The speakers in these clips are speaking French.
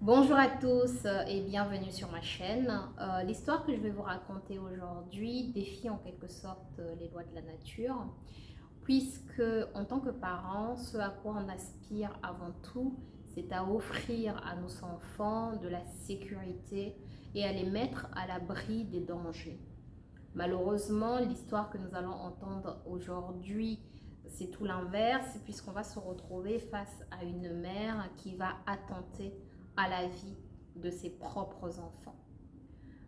Bonjour à tous et bienvenue sur ma chaîne. L'histoire que je vais vous raconter aujourd'hui défie en quelque sorte les lois de la nature, puisque en tant que parents, ce à quoi on aspire avant tout, c'est à offrir à nos enfants de la sécurité et à les mettre à l'abri des dangers. Malheureusement, l'histoire que nous allons entendre aujourd'hui, c'est tout l'inverse, puisqu'on va se retrouver face à une mère qui va attenter à la vie de ses propres enfants.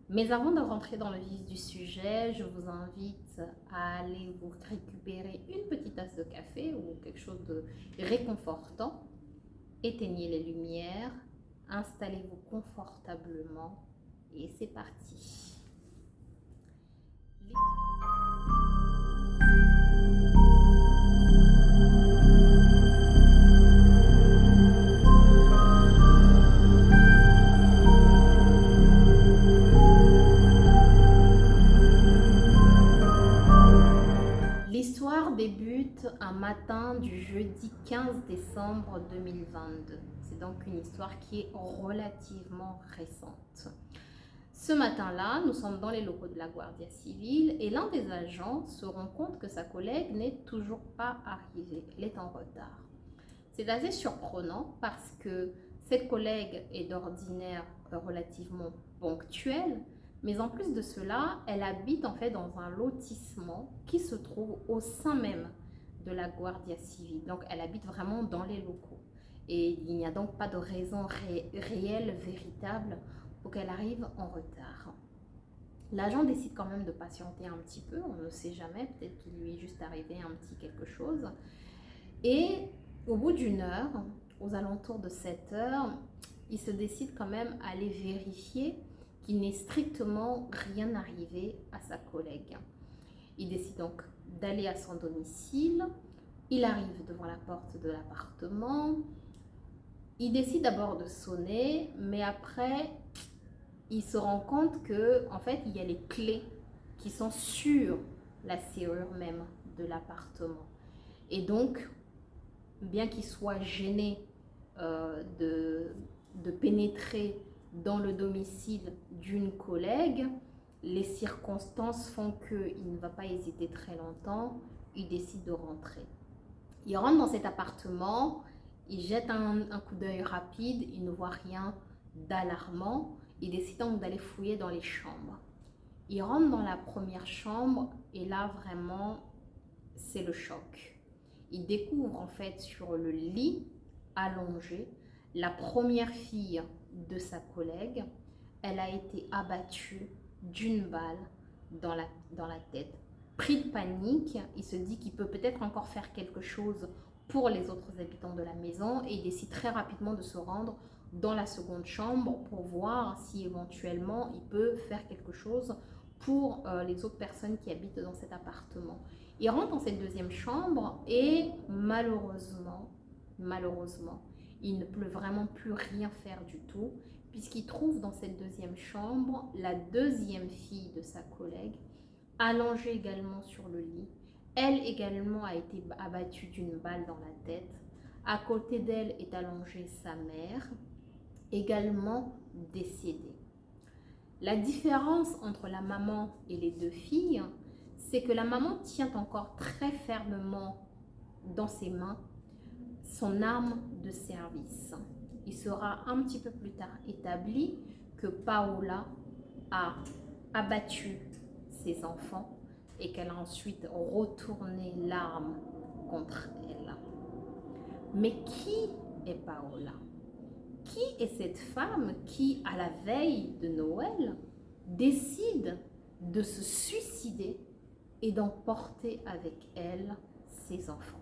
Mais avant de rentrer dans le vif du sujet, je vous invite à aller vous récupérer une petite tasse de café ou quelque chose de réconfortant. Éteignez les lumières, installez-vous confortablement et c'est parti. L'histoire débute un matin du jeudi 15 décembre 2022. C'est donc une histoire qui est relativement récente. Ce matin-là, nous sommes dans les locaux de la Guardia Civile et l'un des agents se rend compte que sa collègue n'est toujours pas arrivée. Elle est en retard. C'est assez surprenant parce que cette collègue est d'ordinaire relativement ponctuelle, mais en plus de cela, elle habite en fait dans un lotissement qui se trouve au sein même de la Guardia Civile. Donc elle habite vraiment dans les locaux. Et il n'y a donc pas de raison réelle, véritable, pour qu'elle arrive en retard. L'agent décide quand même de patienter un petit peu, on ne sait jamais, peut-être qu'il lui est juste arrivé un petit quelque chose. Et au bout d'une heure, aux alentours de 7 heures, il se décide quand même à aller vérifier qu'il n'est strictement rien arrivé à sa collègue. Il décide donc d'aller à son domicile. Il arrive devant la porte de l'appartement. Il décide d'abord de sonner, mais après, il se rend compte que en fait, il y a les clés qui sont sur la serrure même de l'appartement. Et donc, bien qu'il soit gêné de pénétrer dans le domicile d'une collègue, les circonstances font qu'il ne va pas hésiter très longtemps, il décide de rentrer. Il rentre dans cet appartement, il jette un coup d'œil rapide, il ne voit rien d'alarmant, il décide donc d'aller fouiller dans les chambres. Il rentre dans la première chambre et là vraiment c'est le choc. Il découvre en fait sur le lit allongé la première fille de sa collègue. Elle a été abattue d'une balle dans la tête. Pris de panique, il se dit qu'il peut peut-être encore faire quelque chose pour les autres habitants de la maison et il décide très rapidement de se rendre dans la seconde chambre pour voir si éventuellement il peut faire quelque chose pour les autres personnes qui habitent dans cet appartement. Il rentre dans cette deuxième chambre et malheureusement, il ne peut vraiment plus rien faire du tout puisqu'il trouve dans cette deuxième chambre la deuxième fille de sa collègue, allongée également sur le lit. Elle également a été abattue d'une balle dans la tête. À côté d'elle est allongée sa mère, également décédée. La différence entre la maman et les deux filles, c'est que la maman tient encore très fermement dans ses mains son arme de service. Il sera un petit peu plus tard établi que Paola a abattu ses enfants et qu'elle a ensuite retourné l'arme contre elle. Mais qui est Paola? Qui est cette femme qui, à la veille de Noël, décide de se suicider et d'emporter avec elle ses enfants?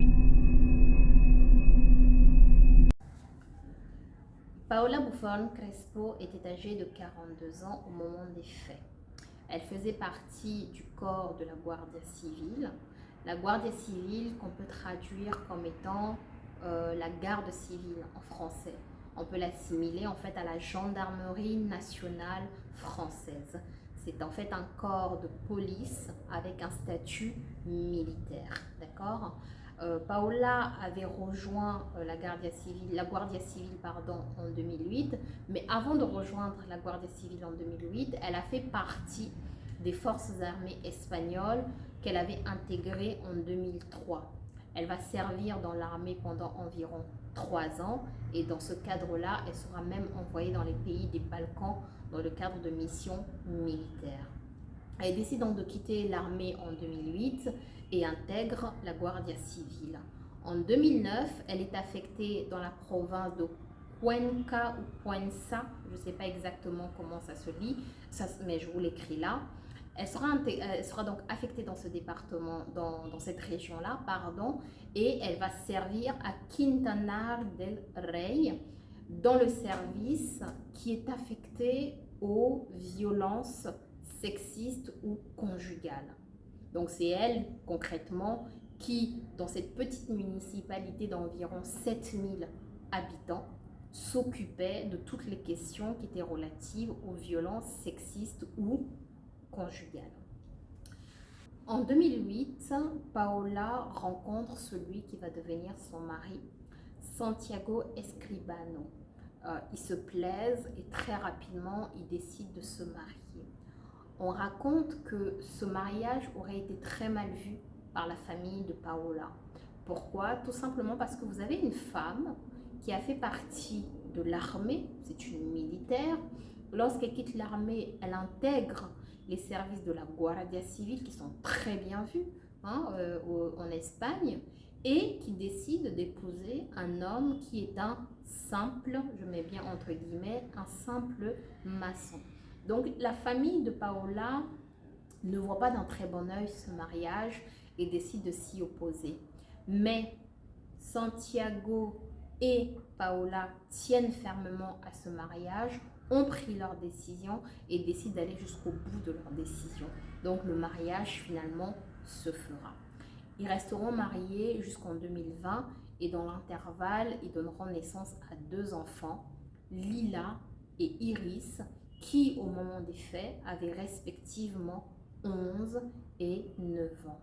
Paola Buffon Crespo était âgée de 42 ans au moment des faits. Elle faisait partie du corps de la Guardia Civile. La Guardia Civile qu'on peut traduire comme étant la garde civile en français. On peut l'assimiler en fait à la gendarmerie nationale française. C'est en fait un corps de police avec un statut militaire, d'accord ? Paola avait rejoint la Guardia Civile en 2008, mais avant de rejoindre la Guardia Civile en 2008, elle a fait partie des forces armées espagnoles qu'elle avait intégrées en 2003. Elle va servir dans l'armée pendant environ 3 ans et dans ce cadre-là, elle sera même envoyée dans les pays des Balkans dans le cadre de missions militaires. Elle décide donc de quitter l'armée en 2008 et intègre la Guardia Civile. En 2009, elle est affectée dans la province de Cuenca ou Cuenca, je ne sais pas exactement comment ça se lit, mais je vous l'écris là. Elle sera donc affectée dans ce département, dans cette région-là, et elle va servir à Quintana del Rey, dans le service qui est affecté aux violences sexistes ou conjugales. Donc c'est elle, concrètement, qui, dans cette petite municipalité d'environ 7000 habitants, s'occupait de toutes les questions qui étaient relatives aux violences sexistes ou conjugales. En 2008, Paola rencontre celui qui va devenir son mari, Santiago Escribano. Ils se plaisent et très rapidement, ils décident de se marier. On raconte que ce mariage aurait été très mal vu par la famille de Paola. Pourquoi? Tout simplement parce que vous avez une femme qui a fait partie de l'armée, c'est une militaire. Lorsqu'elle quitte l'armée, elle intègre les services de la Guardia Civile qui sont très bien vus en Espagne et qui décide d'épouser un homme qui est un simple, je mets bien entre guillemets, un simple maçon. Donc la famille de Paola ne voit pas d'un très bon œil ce mariage et décide de s'y opposer. Mais Santiago et Paola tiennent fermement à ce mariage, ont pris leur décision et décident d'aller jusqu'au bout de leur décision. Donc le mariage finalement se fera. Ils resteront mariés jusqu'en 2020 et dans l'intervalle, ils donneront naissance à 2 enfants, Lila et Iris, qui au moment des faits avaient respectivement 11 et 9 ans.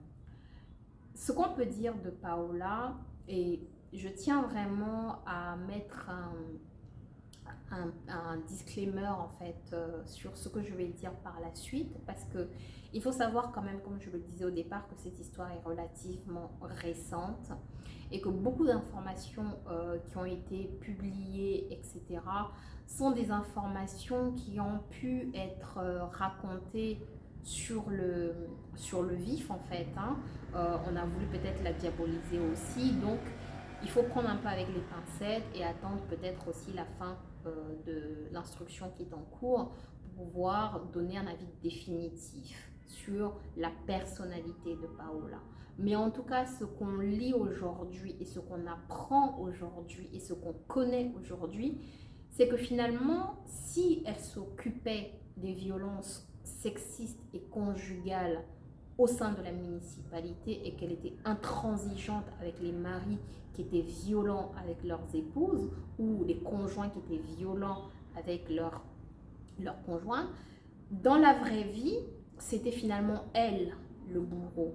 Ce qu'on peut dire de Paola, et je tiens vraiment à mettre un disclaimer en fait sur ce que je vais dire par la suite, parce que il faut savoir quand même, comme je le disais au départ, que cette histoire est relativement récente et que beaucoup d'informations qui ont été publiées, etc., sont des informations qui ont pu être racontées sur le vif en fait. On a voulu peut-être la diaboliser aussi, donc il faut prendre un peu avec les pincettes et attendre peut-être aussi la fin de l'instruction qui est en cours pour pouvoir donner un avis définitif sur la personnalité de Paola. Mais en tout cas, ce qu'on lit aujourd'hui et ce qu'on apprend aujourd'hui et ce qu'on connaît aujourd'hui, c'est que finalement, si elle s'occupait des violences sexistes et conjugales au sein de la municipalité et qu'elle était intransigeante avec les maris qui étaient violents avec leurs épouses ou les conjoints qui étaient violents avec leurs conjoints, dans la vraie vie, c'était finalement elle le bourreau.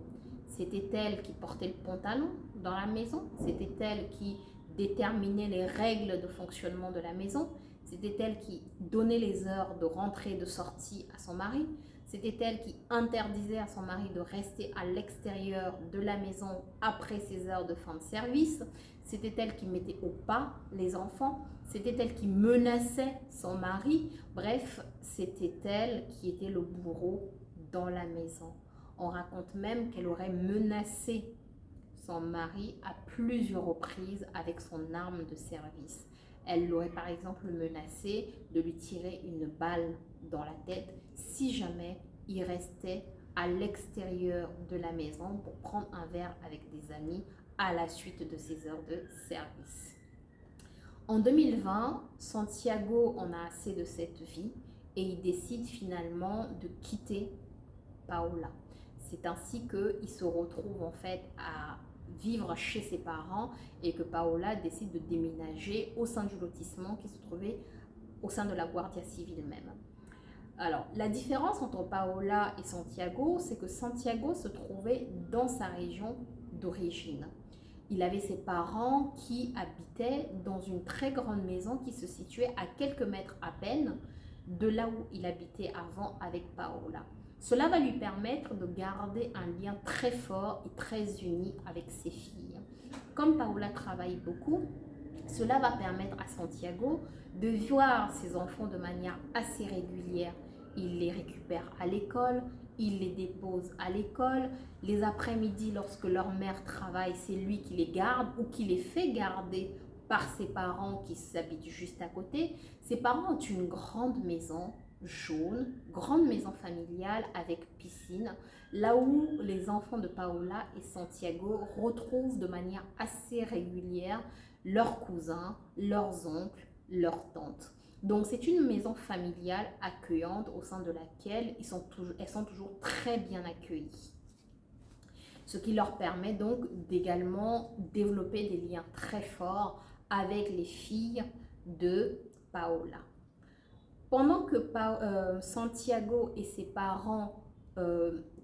C'était elle qui portait le pantalon dans la maison, c'était elle qui déterminait les règles de fonctionnement de la maison, c'était elle qui donnait les heures de rentrée et de sortie à son mari, c'était elle qui interdisait à son mari de rester à l'extérieur de la maison après ses heures de fin de service. C'était elle qui mettait au pas les enfants. C'était elle qui menaçait son mari. Bref, c'était elle qui était le bourreau dans la maison. On raconte même qu'elle aurait menacé son mari à plusieurs reprises avec son arme de service. Elle l'aurait par exemple menacé de lui tirer une balle dans la tête si jamais il restait à l'extérieur de la maison pour prendre un verre avec des amis à la suite de ses heures de service. En 2020, Santiago en a assez de cette vie et il décide finalement de quitter Paola. C'est ainsi qu'il se retrouve en fait à vivre chez ses parents et que Paola décide de déménager au sein du lotissement qui se trouvait au sein de la Guardia Civile même. Alors, la différence entre Paola et Santiago, c'est que Santiago se trouvait dans sa région d'origine. il avait ses parents qui habitaient dans une très grande maison qui se situait à quelques mètres à peine de là où il habitait avant avec Paola. Cela va lui permettre de garder un lien très fort et très uni avec ses filles. Comme Paola travaille beaucoup, cela va permettre à Santiago de voir ses enfants de manière assez régulière. Il les récupère à l'école, il les dépose à l'école. Les après-midi, lorsque leur mère travaille, c'est lui qui les garde ou qui les fait garder par ses parents qui s'habitent juste à côté. Ses parents ont une grande maison jaune, grande maison familiale avec piscine, là où les enfants de Paola et Santiago retrouvent de manière assez régulière leurs cousins, leurs oncles, leurs tantes. Donc c'est une maison familiale accueillante au sein de laquelle elles sont toujours très bien accueillies. Ce qui leur permet donc d'également développer des liens très forts avec les filles de Paola. Pendant que Santiago et ses parents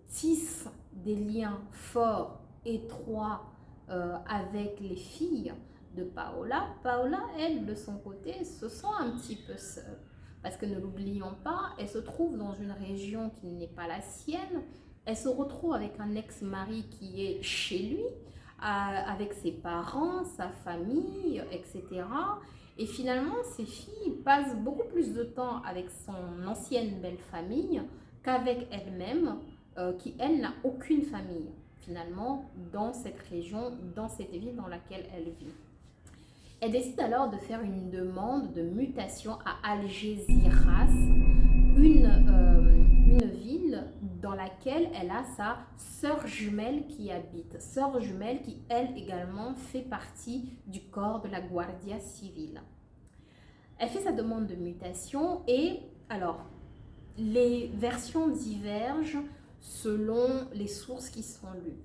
tissent des liens forts, étroits avec les filles de Paola, Paola, elle, de son côté, se sent un petit peu seule. Parce que ne l'oublions pas, elle se trouve dans une région qui n'est pas la sienne. Elle se retrouve avec un ex-mari qui est chez lui, avec ses parents, sa famille, etc. Et finalement, ces filles passent beaucoup plus de temps avec son ancienne belle famille qu'avec elle-même, qui, elle, n'a aucune famille, finalement, dans cette région, dans cette ville dans laquelle elle vit. Elle décide alors de faire une demande de mutation à Algeciras, une ville dans laquelle elle a sa sœur jumelle qui habite. Sœur jumelle qui, elle également, fait partie du corps de la Guardia Civile. Elle fait sa demande de mutation et, alors, les versions divergent selon les sources qui sont lues.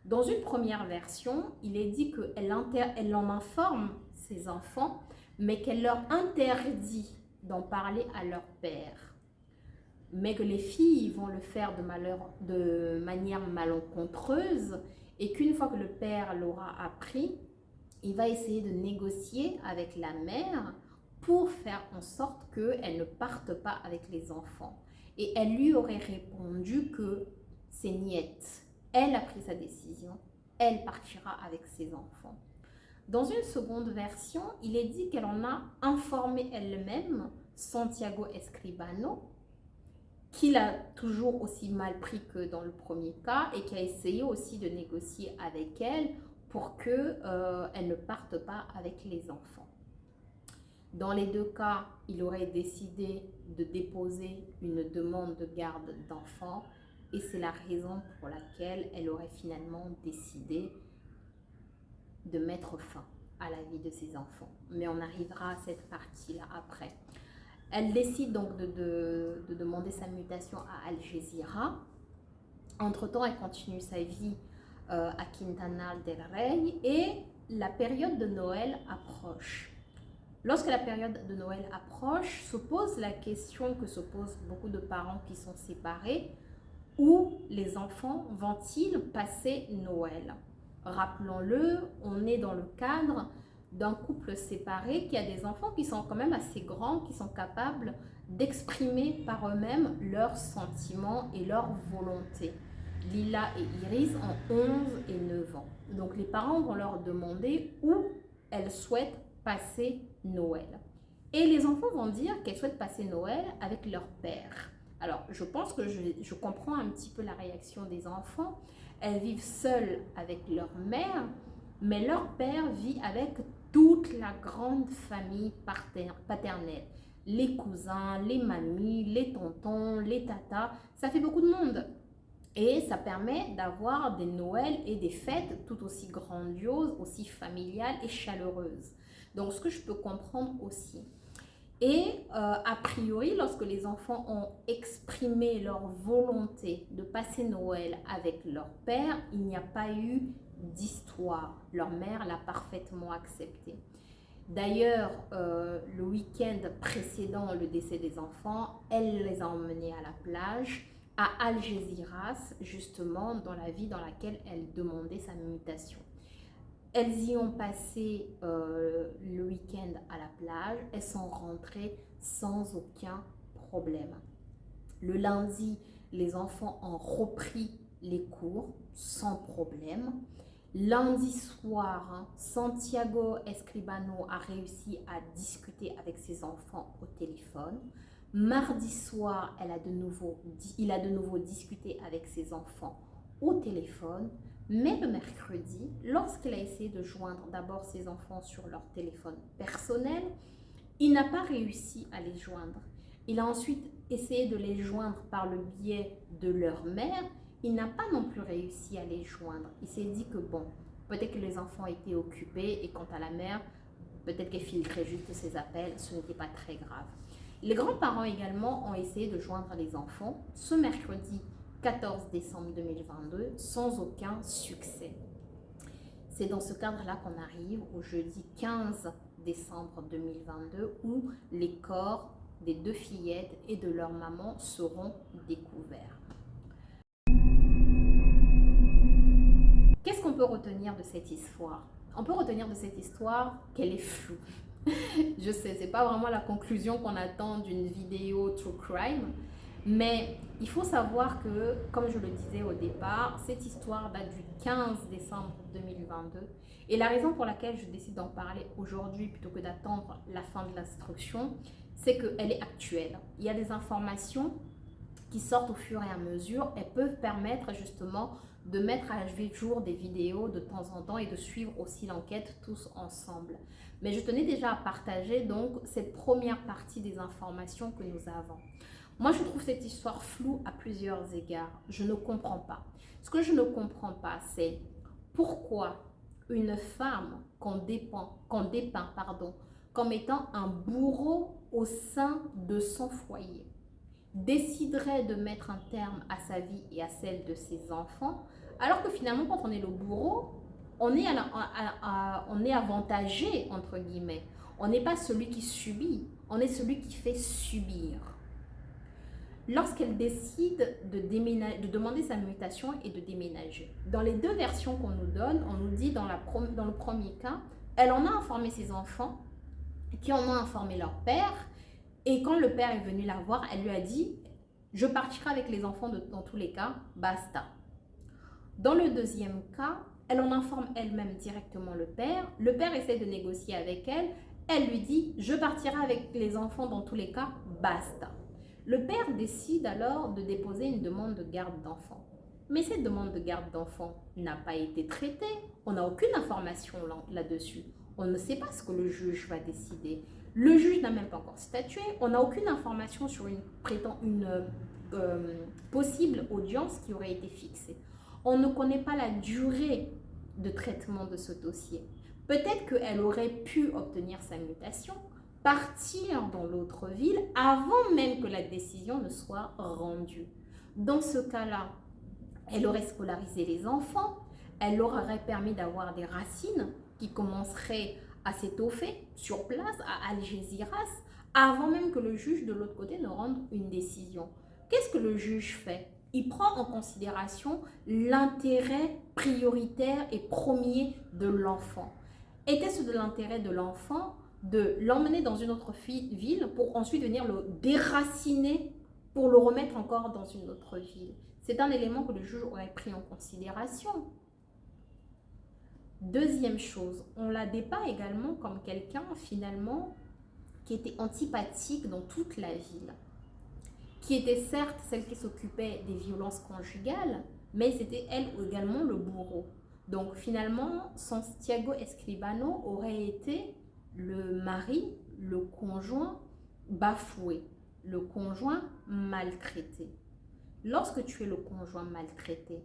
Dans une première version, il est dit qu'elle en informe ses enfants, mais qu'elle leur interdit d'en parler à leur père. Mais que les filles vont le faire de manière malencontreuse et qu'une fois que le père l'aura appris, il va essayer de négocier avec la mère pour faire en sorte qu'elle ne parte pas avec les enfants. Et elle lui aurait répondu que c'est niette. Elle a pris sa décision, elle partira avec ses enfants. Dans une seconde version, il est dit qu'elle en a informé elle-même Santiago Escribano, qu'il a toujours aussi mal pris que dans le premier cas et qui a essayé aussi de négocier avec elle pour qu'elle ne parte pas avec les enfants. Dans les deux cas, il aurait décidé de déposer une demande de garde d'enfants et c'est la raison pour laquelle elle aurait finalement décidé de mettre fin à la vie de ses enfants. Mais on arrivera à cette partie-là après. Elle décide donc de demander sa mutation à Algeciras. Entre-temps, elle continue sa vie à Quintana del Rey et la période de Noël approche. Lorsque la période de Noël approche, se pose la question que se posent beaucoup de parents qui sont séparés. Où les enfants vont-ils passer Noël? Rappelons-le, on est dans le cadre d'un couple séparé qui a des enfants qui sont quand même assez grands, qui sont capables d'exprimer par eux-mêmes leurs sentiments et leurs volontés. Lila et Iris ont 11 et 9 ans. Donc les parents vont leur demander où elles souhaitent passer Noël. Et les enfants vont dire qu'elles souhaitent passer Noël avec leur père. Alors, je pense que je comprends un petit peu la réaction des enfants. Elles vivent seules avec leur mère, mais leur père vit avec toute la grande famille paternelle. Les cousins, les mamies, les tontons, les tatas, ça fait beaucoup de monde. Et ça permet d'avoir des Noëls et des fêtes tout aussi grandioses, aussi familiales et chaleureuses. Donc, ce que je peux comprendre aussi. Et a priori, lorsque les enfants ont exprimé leur volonté de passer Noël avec leur père, il n'y a pas eu d'histoire. Leur mère l'a parfaitement accepté. D'ailleurs, le week-end précédent le décès des enfants, elle les a emmenés à la plage, à Algeciras, justement, dans la ville dans laquelle elle demandait sa mutation. elles y ont passé le week-end à la plage. Elles sont rentrées sans aucun problème. Le lundi, les enfants ont repris les cours sans problème. Lundi soir, Santiago Escribano a réussi à discuter avec ses enfants au téléphone. Mardi soir, il a de nouveau discuté avec ses enfants au téléphone. Mais le mercredi, lorsqu'il a essayé de joindre d'abord ses enfants sur leur téléphone personnel, il n'a pas réussi à les joindre. Il a ensuite essayé de les joindre par le biais de leur mère. Il n'a pas non plus réussi à les joindre. Il s'est dit que bon, peut-être que les enfants étaient occupés et quant à la mère, peut-être qu'elle filtrait juste ses appels, ce n'était pas très grave. Les grands-parents également ont essayé de joindre les enfants ce mercredi 14 décembre 2022 sans aucun succès. C'est dans ce cadre-là qu'on arrive au jeudi 15 décembre 2022 où les corps des deux fillettes et de leur maman seront découverts. Qu'est-ce qu'on peut retenir de cette histoire? On peut retenir de cette histoire qu'elle est floue. Je sais, c'est pas vraiment la conclusion qu'on attend d'une vidéo true crime, mais il faut savoir que, comme je le disais au départ, cette histoire date du 15 décembre 2022. Et la raison pour laquelle je décide d'en parler aujourd'hui plutôt que d'attendre la fin de l'instruction, c'est qu'elle est actuelle. Il y a des informations qui sortent au fur et à mesure et peuvent permettre justement de mettre à jour des vidéos de temps en temps et de suivre aussi l'enquête tous ensemble. Mais je tenais déjà à partager donc cette première partie des informations que nous avons. Moi, je trouve cette histoire floue à plusieurs égards. Je ne comprends pas. Ce que je ne comprends pas, c'est pourquoi une femme qu'on dépeint comme étant un bourreau au sein de son foyer déciderait de mettre un terme à sa vie et à celle de ses enfants, alors que finalement, quand on est le bourreau, on est avantagé, entre guillemets. On n'est pas celui qui subit, on est celui qui fait subir. Lorsqu'elle décide de demander sa mutation et de déménager. Dans les deux versions qu'on nous donne, on nous dit dans le premier cas, elle en a informé ses enfants, qui en ont informé leur père, et quand le père est venu la voir, elle lui a dit « Je partirai avec les enfants dans tous les cas, basta ». Dans le deuxième cas, elle en informe elle-même directement le père. Le père essaie de négocier avec elle. Elle lui dit « Je partirai avec les enfants dans tous les cas, basta ». Le père décide alors de déposer une demande de garde d'enfant. Mais cette demande de garde d'enfant n'a pas été traitée. On n'a aucune information là-dessus. On ne sait pas ce que le juge va décider. Le juge n'a même pas encore statué. On n'a aucune information sur une possible audience qui aurait été fixée. On ne connaît pas la durée de traitement de ce dossier. Peut-être qu'elle aurait pu obtenir sa mutation, partir dans l'autre ville avant même que la décision ne soit rendue. Dans ce cas-là, elle aurait scolarisé les enfants, elle leur aurait permis d'avoir des racines qui commenceraient à s'étoffer sur place à Algeciras avant même que le juge de l'autre côté ne rende une décision. Qu'est-ce que le juge fait? Il prend en considération l'intérêt prioritaire et premier de l'enfant. Était-ce de l'intérêt de l'enfant de l'emmener dans une autre ville pour ensuite venir le déraciner pour le remettre encore dans une autre ville? C'est un élément que le juge aurait pris en considération. Deuxième chose, on la dépeint également comme quelqu'un finalement qui était antipathique dans toute la ville, qui était certes celle qui s'occupait des violences conjugales, mais c'était elle également le bourreau. Donc finalement, Santiago Escribano aurait été le mari, le conjoint bafoué, le conjoint maltraité. Lorsque tu es le conjoint maltraité,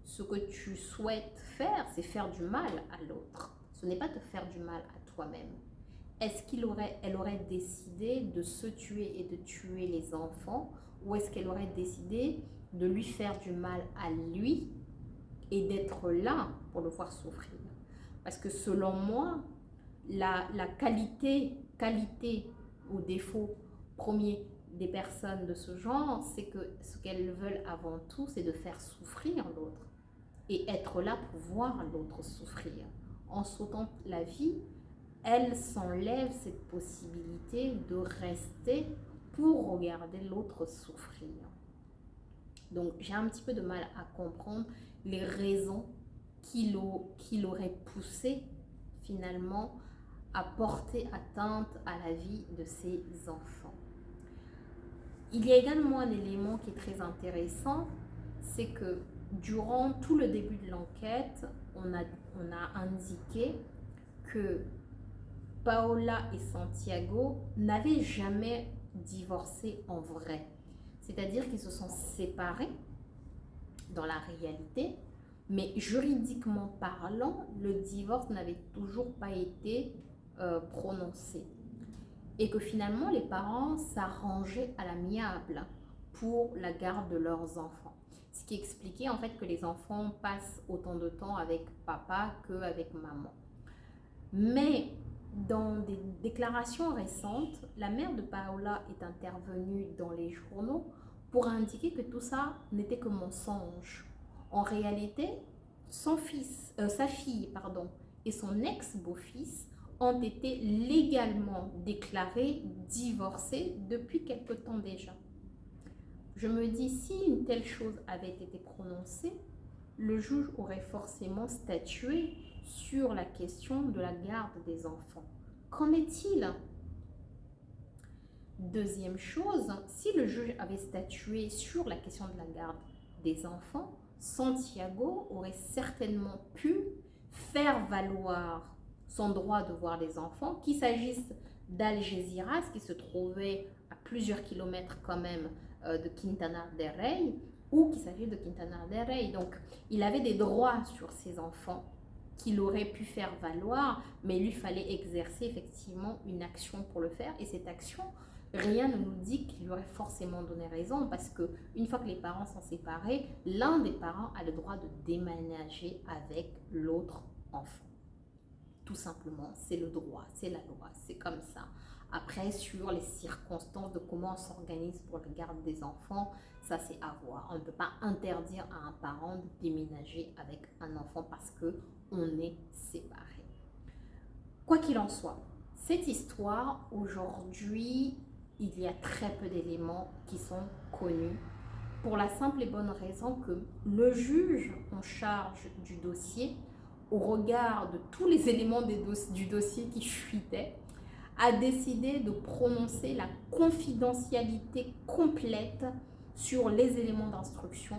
ce que tu souhaites faire, c'est faire du mal à l'autre. Ce n'est pas te faire du mal à toi-même. Est-ce qu'elle aurait décidé de se tuer et de tuer les enfants, ou est-ce qu'elle aurait décidé de lui faire du mal à lui et d'être là pour le voir souffrir? Parce que selon moi, la qualité ou défaut premier des personnes de ce genre, c'est que ce qu'elles veulent avant tout, c'est de faire souffrir l'autre et être là pour voir l'autre souffrir. en sautant la vie, elle s'enlève cette possibilité de rester pour regarder l'autre souffrir. Donc j'ai un petit peu de mal à comprendre les raisons qui l'auraient poussé finalement à porter atteinte à la vie de ses enfants. Il y a également un élément qui est très intéressant, c'est que durant tout le début de l'enquête, on a indiqué que Paola et Santiago n'avaient jamais divorcé en vrai. C'est-à-dire qu'ils se sont séparés dans la réalité, mais juridiquement parlant, le divorce n'avait toujours pas été prononcé. Et que finalement, les parents s'arrangeaient à l'amiable pour la garde de leurs enfants. Ce qui expliquait en fait que les enfants passent autant de temps avec papa qu'avec maman. Mais dans des déclarations récentes, la mère de Paola est intervenue dans les journaux pour indiquer que tout ça n'était que mensonge. En réalité, sa fille et son ex-beau-fils ont été légalement déclarés divorcés depuis quelque temps déjà. Je me dis, si une telle chose avait été prononcée, le juge aurait forcément statué sur la question de la garde des enfants. Qu'en est-il? Deuxième chose, si le juge avait statué sur la question de la garde des enfants, Santiago aurait certainement pu faire valoir son droit de voir les enfants, qu'il s'agisse d'Algeciras, qui se trouvait à plusieurs kilomètres quand même de Quintana del Rey, ou qu'il s'agisse de Quintana del Rey. Donc, il avait des droits sur ses enfants qu'il aurait pu faire valoir, mais il lui fallait exercer effectivement une action pour le faire. Et cette action, rien ne nous dit qu'il lui aurait forcément donné raison, parce qu'une fois que les parents sont séparés, l'un des parents a le droit de déménager avec l'autre enfant. Tout simplement, c'est le droit, c'est la loi, c'est comme ça. Après, sur les circonstances de comment on s'organise pour la garde des enfants, ça c'est à voir. On ne peut pas interdire à un parent de déménager avec un enfant parce qu'on est séparés. Quoi qu'il en soit, cette histoire, aujourd'hui, il y a très peu d'éléments qui sont connus pour la simple et bonne raison que le juge en charge du dossier, au regard de tous les éléments du dossier qui fuitaient, a décidé de prononcer la confidentialité complète sur les éléments d'instruction,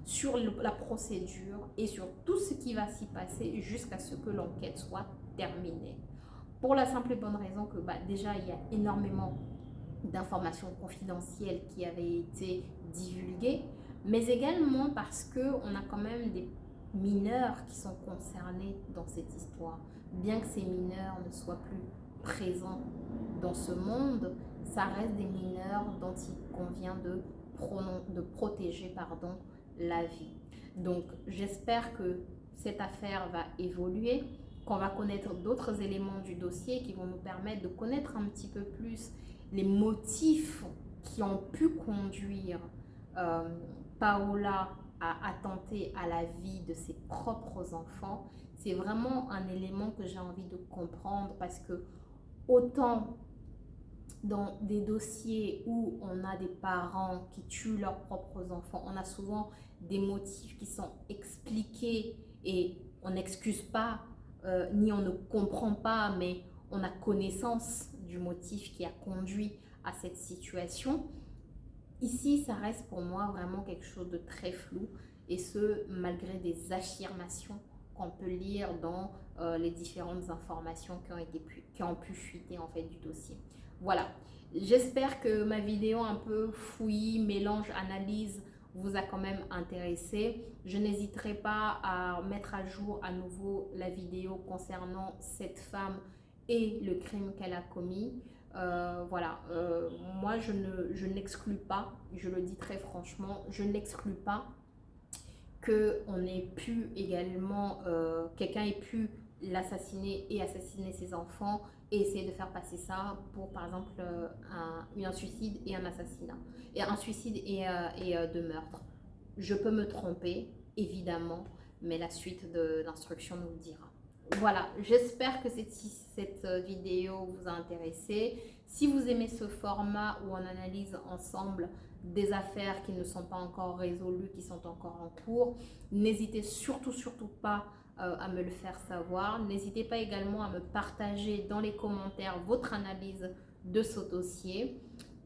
sur la procédure et sur tout ce qui va s'y passer jusqu'à ce que l'enquête soit terminée. Pour la simple et bonne raison que déjà il y a énormément d'informations confidentielles qui avaient été divulguées, mais également parce qu'on a quand même des mineurs qui sont concernés dans cette histoire. Bien que ces mineurs ne soient plus présents dans ce monde, ça reste des mineurs dont il convient de protéger la vie. Donc j'espère que cette affaire va évoluer, qu'on va connaître d'autres éléments du dossier qui vont nous permettre de connaître un petit peu plus les motifs qui ont pu conduire Paola à attenter à la vie de ses propres enfants. C'est vraiment un élément que j'ai envie de comprendre, parce que autant dans des dossiers où on a des parents qui tuent leurs propres enfants, on a souvent des motifs qui sont expliqués et on n'excuse pas, ni on ne comprend pas, mais on a connaissance du motif qui a conduit à cette situation. Ici, ça reste pour moi vraiment quelque chose de très flou, et ce, malgré des affirmations qu'on peut lire dans les différentes informations qui ont pu fuiter en fait du dossier. Voilà, j'espère que ma vidéo un peu fouillis, mélange, analyse vous a quand même intéressé. Je n'hésiterai pas à mettre à jour à nouveau la vidéo concernant cette femme et le crime qu'elle a commis. Voilà, moi je n'exclus pas, je le dis très franchement, je n'exclus pas qu'on ait pu également, quelqu'un ait pu l'assassiner et assassiner ses enfants et essayer de faire passer ça pour par exemple un suicide et un assassinat, et un suicide et de meurtre. Je peux me tromper évidemment, mais la suite de l'instruction nous le dira. Voilà, j'espère que cette vidéo vous a intéressé. Si vous aimez ce format où on analyse ensemble des affaires qui ne sont pas encore résolues, qui sont encore en cours, n'hésitez surtout pas à me le faire savoir. N'hésitez pas également à me partager dans les commentaires votre analyse de ce dossier.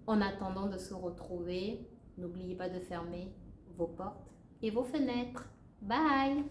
En attendant de se retrouver, n'oubliez pas de fermer vos portes et vos fenêtres. Bye!